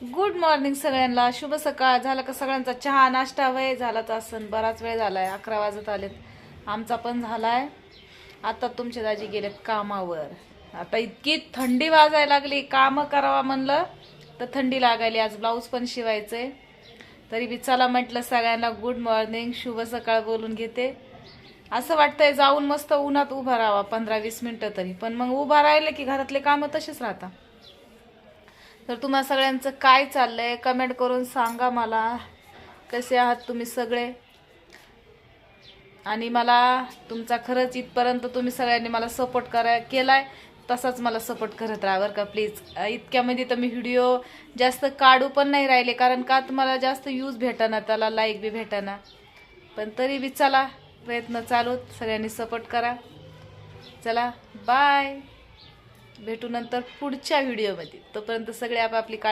Good morning सगळ्यांना. शुभ सकाळ. झाला का सगळ्यांचा चहा नाश्ता? वय झालाच असन, बराच वेळ झालाय, 11 वाजत आलेत. आमचा पण झालाय. आता तुमचे दाजी गेलेत कामावर. आता इतकी थंडी वाजायला लागली, काम करावा म्हणलं तर थंडी लागायली. आज ब्लाऊज पण शिवायचंय, तरी बी चला म्हटलं सगळ्यांना गुड मॉर्निंग, शुभ सकाळ बोलून घेते. असं वाटतंय जाऊन मस्त उन्हात उभा राहावा 15-20 मिनिटं तरी, पण मग उभा राहिलं की घरातले कामं तसेच राहतात. तर तुम्हा सगळ्यांचं काय चाललंय कमेंट करून सांगा मला. कसे आहात तुम्ही सगळे? आणि मला तुमचा खरंच इथपर्यंत तुम्ही सगळ्यांनी मला सपोर्ट केलाय, तसाच मला सपोर्ट करत राहा बरं का प्लीज. इतक्यामध्ये तर मी व्हिडिओ जास्त काढू पण नाही राहिले, कारण का तुम्हाला जास्त यूज भेटाना, त्याला लाईक बी भेटाना. पण तरी बी चला, प्रयत्न चालू. सगळ्यांनी सपोर्ट करा. चला बाय, भेटू नंतर पुढच्या व्हिडिओमध्ये. तोपर्यंत सगळे आपापली काळजी